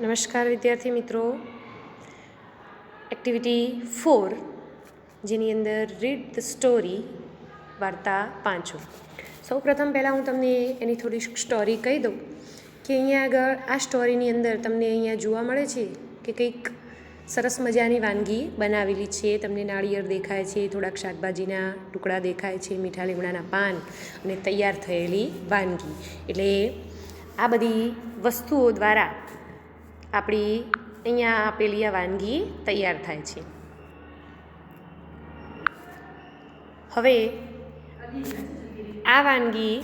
નમસ્કાર વિદ્યાર્થી મિત્રો. એક્ટિવિટી 4 જેની અંદર રીડ ધ સ્ટોરી વાર્તા 5. સૌપ્રથમ પહેલાં હું તમને એની થોડી સ્ટોરી કહી દઉં કે અહીંયા આગળ આ સ્ટોરીની અંદર તમને અહીંયા જોવા મળે છે કે કંઈક સરસ મજાની વાનગી બનાવેલી છે. તમને નાળિયેર દેખાય છે, થોડાક શાકભાજીના ટુકડા દેખાય છે, મીઠા લીમડાના પાન અને તૈયાર થયેલી વાનગી. એટલે આ બધી વસ્તુઓ દ્વારા આપણી અહીંયા આપેલી આ વાનગી તૈયાર થાય છે. હવે આ વાનગી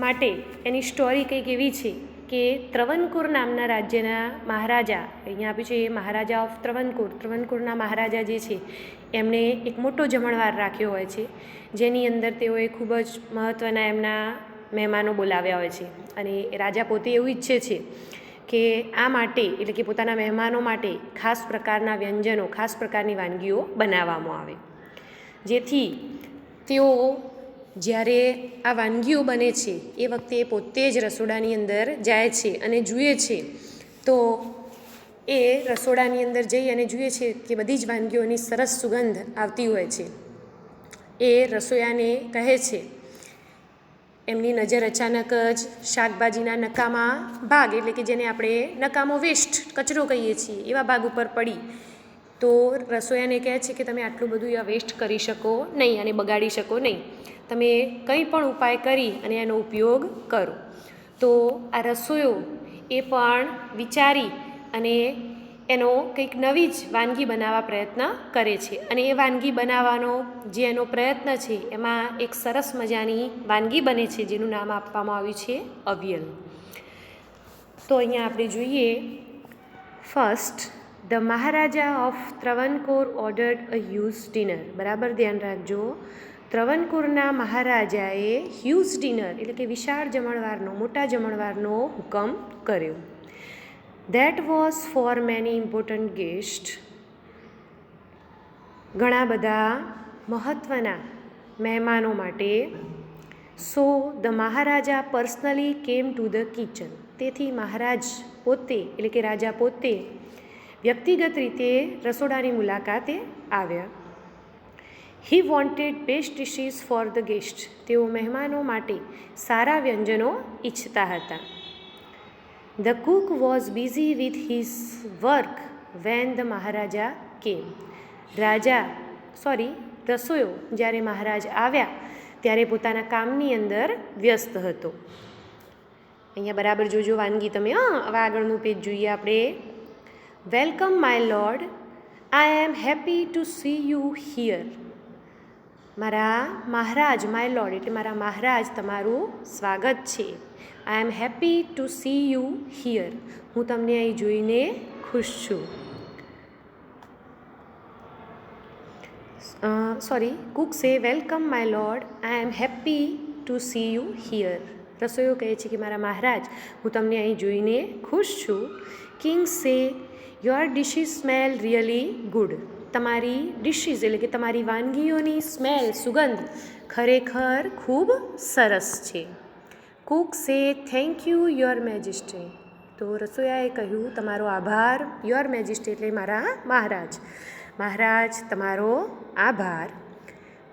માટે એની સ્ટોરી કંઈક એવી છે કે ત્રવણકુર નામના રાજ્યના મહારાજા, અહીંયા આપ્યું છે મહારાજા ઓફ ત્રવણકુર. ત્રવણકુરના મહારાજા જે છે એમણે એક મોટો જમણવાર રાખ્યો હોય છે, જેની અંદર તેઓએ ખૂબ જ મહત્ત્વના એમના મહેમાનો બોલાવ્યા હોય છે. અને રાજા પોતે એવું ઈચ્છે છે કે આ માટે એટલે કે પોતાના મહેમાનો માટે ખાસ પ્રકારના વ્યંજનો, ખાસ પ્રકારની વાનગીઓ બનાવવામાં આવે, જેથી તેઓ જ્યારે આ વાનગીઓ બને છે એ વખતે પોતે જ રસોડાની અંદર જાય છે અને જુએ છે. તો એ રસોડાની અંદર જઈ અને જુએ છે કે બધી જ વાનગીઓની સરસ સુગંધ આવતી હોય છે. એ રસોઈયાને કહે છે, એમની નજર અચાનક જ શાકભાજીના નકામા ભાગ એટલે કે જેને આપણે નકામો વેસ્ટ, કચરો કહીએ છીએ, એવા ભાગ ઉપર પડી. તો રસોઈયાને કહે છે કે તમે આટલું બધું આ વેસ્ટ કરી શકો નહીં અને બગાડી શકો નહીં. તમે કંઈ પણ ઉપાય કરી અને એનો ઉપયોગ કરો. તો આ રસોઈયો એ પણ વિચારી અને એનો કંઈક નવી જ વાનગી બનાવવા પ્રયત્ન કરે છે. અને એ વાનગી બનાવવાનો જે એનો પ્રયત્ન છે એમાં એક સરસ મજાની વાનગી બને છે જેનું નામ આપવામાં આવ્યું છે અવિયલ. તો અહીંયા આપણે જોઈએ, first the Maharaja of Travancore ordered a huge dinner. બરાબર ધ્યાન રાખજો. ત્રવણકોરના મહારાજાએ હ્યુજ ડિનર એટલે કે વિશાળ જમણવારનો, મોટા જમણવારનો હુકમ કર્યો. That was for many important guests. ઘણા બધા મહત્ત્વના મહેમાનો માટે. So the Maharaja personally came to the kitchen. તેથી મહારાજ પોતે એટલે કે રાજા પોતે વ્યક્તિગત રીતે રસોડાની મુલાકાતે આવ્યા. He wanted best dishes for the guests. તેઓ મહેમાનો માટે સારા વ્યંજનો ઈચ્છતા હતા. The cook was busy with his work when the Maharaja came. રસોઈયો જ્યારે મહારાજ આવ્યા ત્યારે પોતાના કામની અંદર વ્યસ્ત હતો. અહીંયા બરાબર જોજો વાનગી તમે. હવે આગળનું પેજ જોઈએ આપણે. Welcome my lord, I am happy to see you here. મારા મહારાજ, માય લોર્ડ એટલે મારા મહારાજ, તમારું સ્વાગત છે. I am happy to see you here. હું તમને અહીં જોઈને ખુશ છું. Cook say welcome my lord, I am happy to see you here. રસોઈયો કહે છે કે મારા મહારાજ, હું તમને અહીં જોઈને ખુશ છું. કિંગ સે your dishes smell really good. તમારી ડિશિસ એટલે કે તમારી વાનગીઓની સ્મેલ, સુગંધ ખરેખર ખૂબ સરસ છે. કુક સે થેન્ક યુ યોર મેજેસ્ટી. તો રસોઈયાએ કહ્યું તમારો આભાર. યોર મેજેસ્ટી એટલે મારા મહારાજ. મહારાજ તમારો આભાર.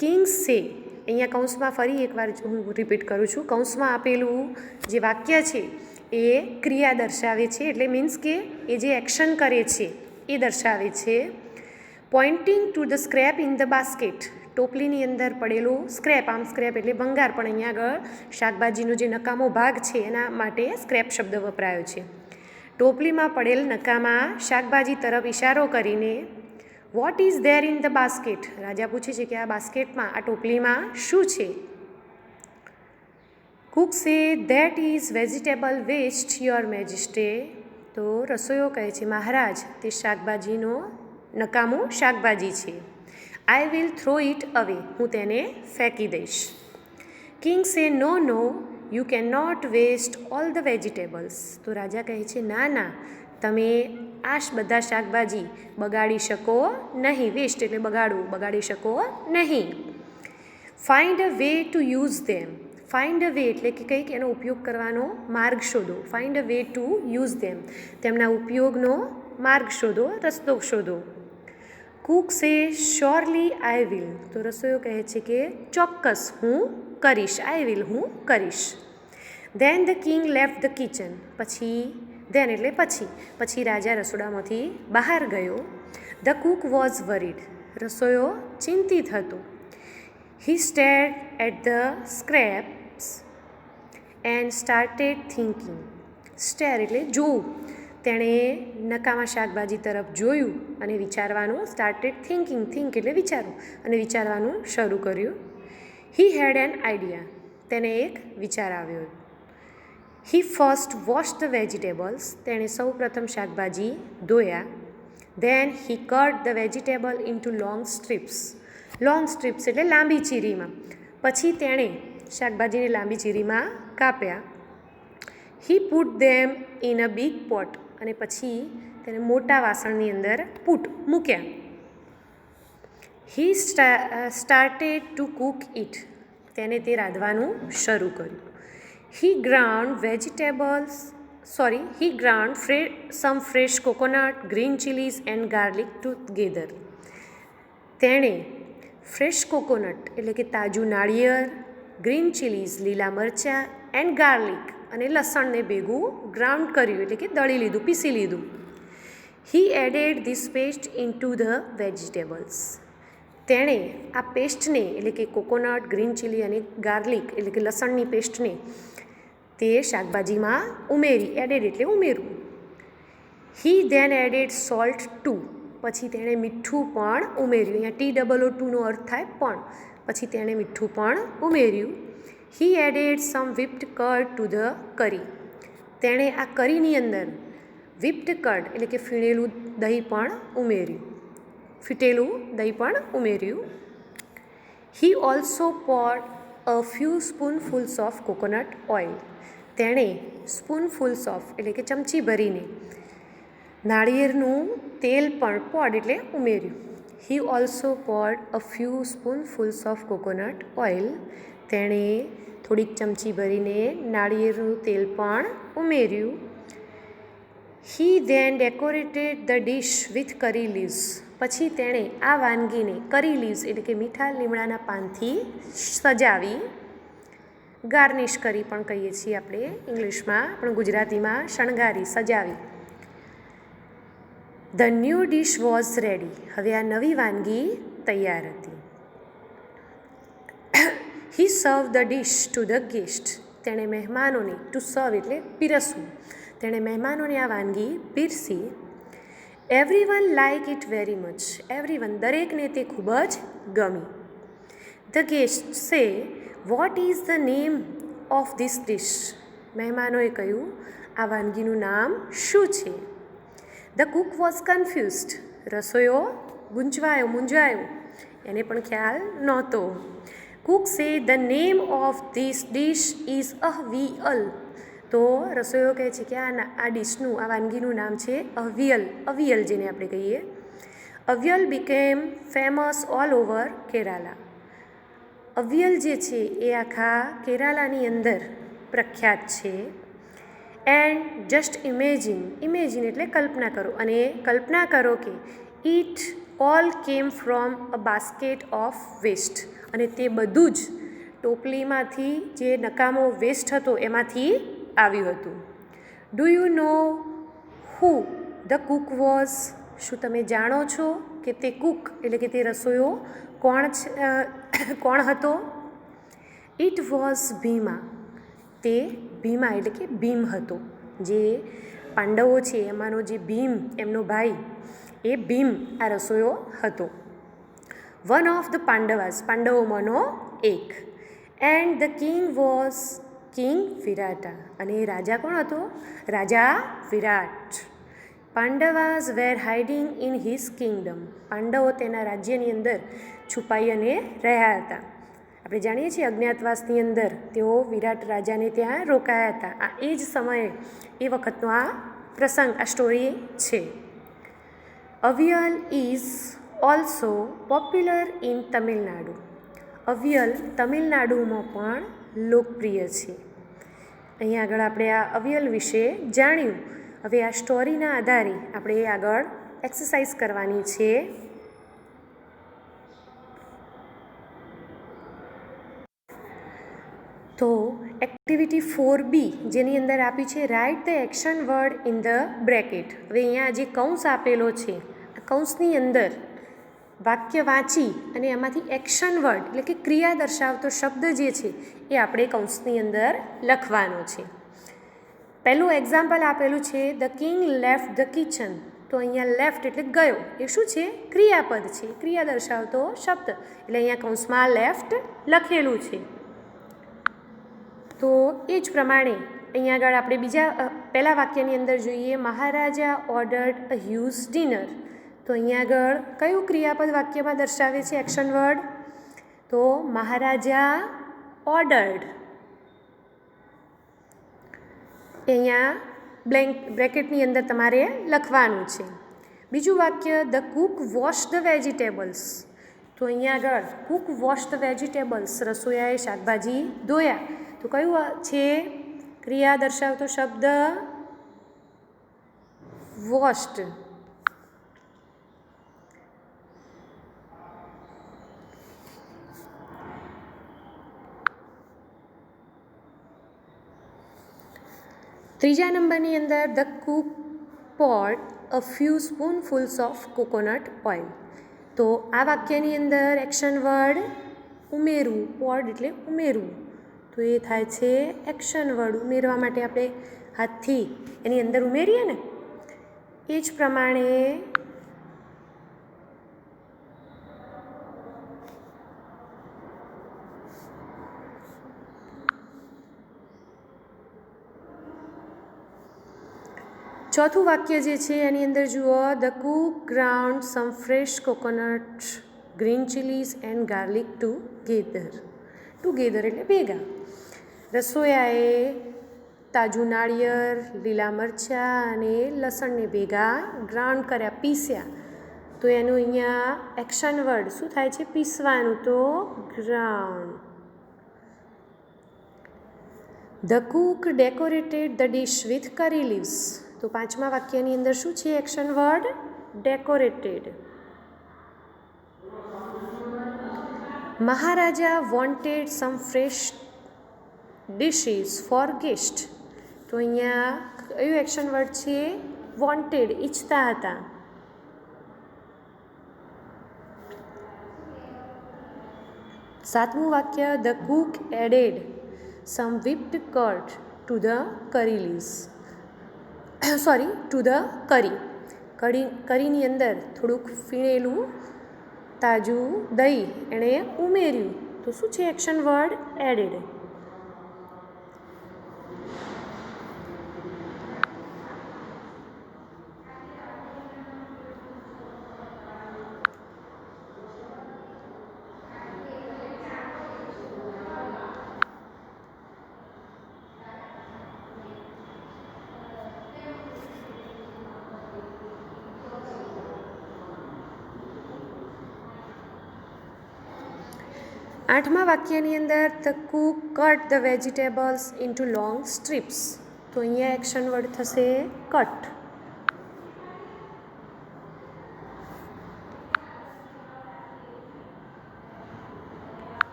કિંગ સે, અહીંયા કૌંસમાં ફરી એકવાર હું રિપીટ કરું છું, કૌંસમાં આપેલું જે વાક્ય છે એ ક્રિયા દર્શાવે છે, એટલે મીન્સ કે એ જે એક્શન કરે છે એ દર્શાવે છે. Pointing to the scrap in the basket. ટોપલીની અંદર પડેલો સ્ક્રેપ, આમ સ્ક્રેપ એટલે ભંગાર, પણ અહીંયા આગળ શાકભાજીનો જે નકામો ભાગ છે એના માટે સ્ક્રેપ શબ્દ વપરાયો છે. ટોપલીમાં પડેલ નકામા શાકભાજી તરફ ઇશારો કરીને what is there in the basket. રાજા પૂછે છે કે આ બાસ્કેટમાં, આ ટોપલીમાં શું છે. Cook say that is vegetable waste your majesty. તો રસોઈયો કહે છે મહારાજ, તે શાકભાજીનો નકામું શાકભાજી છે. આઈ વિલ થ્રો ઇટ અવે. હું તેને ફેંકી દઈશ. King say no no you can not waste all the vegetables. તો રાજા કહે છે ના ના, તમે આ બધા શાકભાજી બગાડી શકો નહીં. વેસ્ટ એટલે બગાડવું, બગાડી શકો નહીં. Find a way to use them. Find a way એટલે કે કંઈક એનો ઉપયોગ કરવાનો માર્ગ શોધો. Find a way to use them, તેમના ઉપયોગનો માર્ગ શોધો, રસ્તો શોધો. કુક સે શ્યોરલી આઈ વિલ, તો રસોઈયો કહે છે કે ચોક્કસ હું કરીશ, આઈ વિલ હું કરીશ. Then the king left the kitchen, then એટલે પછી રાજા રસોડામાંથી બહાર ગયો. ધ કુક વોઝ વરીડ, રસોઈયો ચિંતિત હતો. He stared at the scraps and started thinking. Stare એટલે જોવું, તેણે નકામા શાકભાજી તરફ જોયું અને વિચારવાનું, સ્ટાર્ટેડ થિંકિંગ, થિંક એટલે વિચારવું, અને વિચારવાનું શરૂ કર્યું. હી હેડ એન આઈડિયા, તેને એક વિચાર આવ્યો. He first wash the vegetables, તેણે સૌ પ્રથમ શાકભાજી ધોયા. Then he cut the vegetable into long strips, long strips એટલે લાંબી ચીરીમાં. પછી તેણે શાકભાજીને લાંબી ચીરીમાં કાપ્યા. He put them in a big pot, અને પછી તેને મોટા વાસણની અંદર મૂક્યા. He started to cook it, તેને તે રાંધવાનું શરૂ કર્યું. He ground some fresh coconut, green chillies and garlic together. તેણે ફ્રેશ કોકોનટ એટલે કે તાજું નાળિયેર, ગ્રીન ચીલીઝ લીલા મરચાં, એન્ડ ગાર્લિક અને લસણને ભેગું ગ્રાઉન્ડ કર્યું એટલે કે દળી લીધું, પીસી લીધું. He added this paste into the vegetables, તેણે આ પેસ્ટને એટલે કે કોકોનટ, ગ્રીન ચીલી અને ગાર્લિક એટલે કે લસણની પેસ્ટને તે શાકભાજીમાં ઉમેરી. એડેડ એટલે ઉમેરવું. હી ધેન એડેડ સોલ્ટ ટુ, પછી તેણે મીઠું પણ ઉમેર્યું. અહીંયા TOO અર્થ થાય પણ, પછી તેણે મીઠું પણ ઉમેર્યું. He added some whipped curd to the curry, તેણે આ કરીની અંદર વિપ્ડ કર્ડ એટલે કે ફીણેલું દહીં પણ ઉમેર્યું, ફીટેલું દહીં પણ ઉમેર્યું. He also poured a few spoonfuls of coconut oil, તેણે સ્પૂનફુલ્સ ઓફ એટલે કે ચમચી ભરીને નાળિયેરનું તેલ પણ પોડ એટલે ઉમેર્યું. He also poured a few spoonfuls of coconut oil, તેણે થોડીક ચમચી ભરીને નાળિયેરનું તેલ પણ ઉમેર્યું. He then decorated the dish with curry leaves, પછી તેણે આ વાનગીને કરી લીવ્સ એટલે કે મીઠા લીમડાના પાનથી સજાવી. ગાર્નિશ કરી પણ કહીએ છીએ આપણે ઇંગ્લિશમાં, પણ ગુજરાતીમાં શણગારી, સજાવી. The new dish was ready, હવે આ નવી વાનગી તૈયાર હતી. He serve the dish to the guest, તેણે મહેમાનોને, ટુ સર્વ એટલે પીરસવું, તેણે મહેમાનોને આ વાનગી પીરસી. Everyone like it very much, everyone દરેકને તે ખૂબ જ ગમી. The guest say what is the name of this dish, મહેમાનોએ કહ્યું આ વાનગીનું નામ શું છે. ધ કુક વોઝ કન્ફ્યુઝડ, રસોઈયો મૂંઝાયો, એને પણ ખ્યાલ નહોતો. Cook say the name of this dish is avial, તો રસોઈયો કહે છે કે આ ડિશનું, આ વાનગીનું નામ છે અવિયલ જેને આપણે કહીએ. Avial became famous all over Kerala, avial જે છે એ આખા કેરાલાની અંદર પ્રખ્યાત છે. એન્ડ જસ્ટ ઇમેજિન એટલે કલ્પના કરો, અને કલ્પના કરો કે it all came from a basket of waste, અને તે બધું જ ટોપલીમાંથી જે નકામો વેસ્ટ હતો એમાંથી આવ્યું હતું. Do you know who the cook was, શું તમે જાણો છો કે તે કુક એટલે કે તે રસોઈયો કોણ હતો. ઇટ વોઝ ભીમા, તે ભીમા એટલે કે ભીમ હતો. જે પાંડવો છે એમાંનો જે ભીમ, એમનો ભાઈ, એ ભીમ આ રસોઈયો હતો. વન ઓફ ધ પાંડવાસ, પાંડવોમાંનો એક. And the king was king Virata, અને રાજા કોણ હતો, રાજા Virat. Pandavas were hiding in his kingdom, પાંડવો તેના રાજ્યની અંદર છુપાઈ અને રહ્યા હતા. આપણે જાણીએ છીએ અજ્ઞાતવાસની અંદર તેઓ વિરાટ રાજાને ત્યાં રોકાયા હતા. આ એ જ સમયે એ વખતનો આ પ્રસંગ, આ સ્ટોરી છે. Avial is also popular in Tamil Nadu, avial તમિલનાડુમાં પણ લોકપ્રિય છે. અહીંયા આગળ આપણે આ અવયલ વિશે જાણ્યું. હવે આ સ્ટોરીના આધારે આપણે આગળ એક્સરસાઇઝ કરવાની છે. તો એક્ટિવિટી 4B જેની અંદર આપી છે write the action word in the bracket. હવે અહીંયા જે કૌંસ આપેલો છે, આ કૌંસની અંદર વાક્ય વાંચી અને એમાંથી એક્શન વર્ડ એટલે કે ક્રિયા દર્શાવતો શબ્દ જે છે એ આપણે કૌંસની અંદર લખવાનો છે. પહેલું એક્ઝામ્પલ આપેલું છે the king left the kitchen. તો અહીંયા લેફ્ટ એટલે ગયો, એ શું છે? ક્રિયાપદ છે, ક્રિયા દર્શાવતો શબ્દ, એટલે અહીંયા કૌંસમાં લેફ્ટ લખેલું છે. તો એ જ પ્રમાણે અહીંયા આગળ આપણે પહેલા વાક્યની અંદર જોઈએ મહારાજા ઓર્ડર્ડ અ હ્યુજ ડિનર. તો અહીંયા આગળ કયું ક્રિયાપદ વાક્યમાં દર્શાવે છે એક્શન વર્ડ? તો મહારાજા ઓર્ડર્ડ. અહીંયા બ્રેકેટની અંદર તમારે લખવાનું છે. બીજું વાક્ય the Cook wash the vegetables. તો અહીંયા આગળ કુક વોશ ધ વેજીટેબલ્સ, રસોઈયાએ શાકભાજી ધોયા. તો કયું છે ક્રિયા દર્શાવતો શબ્દ? વોશ્ડ. ત્રીજા નંબરની અંદર the cook poured a few spoonfuls of coconut oil. તો આ વાક્યની અંદર એક્શન વર્ડ ઉમેરવું, પોર્ડ એટલે ઉમેરવું, તો એ થાય છે એક્શન વર્ડ. ઉમેરવા માટે આપણે હાથથી એની અંદર ઉમેરીએ ને, એ જ પ્રમાણે ચોથું વાક્ય જે છે એની અંદર જુઓ the cook ground some fresh coconut, green chillies and garlic together. Together એટલે ભેગા. રસોઈયાએ તાજું નાળિયેર, લીલા મરચાં અને લસણને ભેગા ગ્રાઉન્ડ કર્યા, પીસ્યા. તો એનું અહીંયા એક્શન વર્ડ શું થાય છે? પીસવાનું, તો ground. The Cook decorated the dish with curry leaves. તો પાંચમા વાક્યની અંદર શું છે એક્શન વર્ડ? ડેકોરેટેડ. મહારાજા વોન્ટેડ સમ ફ્રેશ ડિશિસ ફોર ગેસ્ટ. તો અહીંયા કયું એક્શન વર્ડ છે? વોન્ટેડ, ઈચ્છતા હતા. સાતમું વાક્ય the cook added some whipped curd to the curry leaves. To the curry. કરીની અંદર થોડુંક ફીણેલું તાજું દહીં એણે ઉમેર્યું. તો શું છે એક્શન વર્ડ? એડેડ. આઠમા વાક્યની અંદર the Cook cut the vegetables into long strips. તો અહીંયા એક્શન વર્ડ થશે કટ.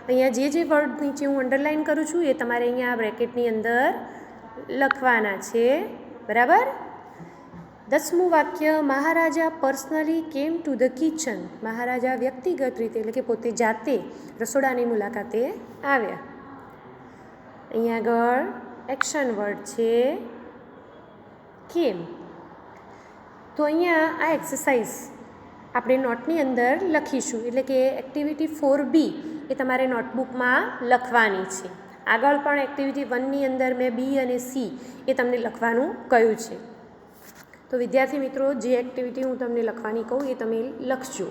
અહીંયા જે વર્ડ નીચે હું અંડરલાઇન કરું છું એ તમારે અહીંયા આ બ્રેકેટની અંદર લખવાના છે, બરાબર? 10મું વાક્ય Maharaja personally came to the kitchen. Maharaja વ્યક્તિગત રીતે એટલે કે પોતે જાતે રસોડાની મુલાકાતે આવ્યા. અહીંયા આગળ એક્શન વર્ડ છે કેમ. તો અહીંયા આ એક્સરસાઇઝ આપણે નોટની અંદર લખીશું, એટલે કે એક્ટિવિટી 4B એ તમારે નોટબુકમાં લખવાની છે. આગળ પણ એક્ટિવિટી 1ની અંદર મેં B અને C એ તમને લખવાનું કહ્યું છે. તો વિદ્યાર્થી મિત્રો, જે એક્ટિવિટી હું તમને લખવાની કહું એ તમે લખજો.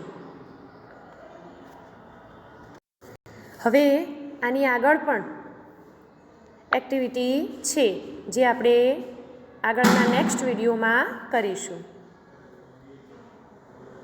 હવે આની આગળ પણ એક્ટિવિટી છે જે આપણે આગળના નેક્સ્ટ વિડીયોમાં કરીશું.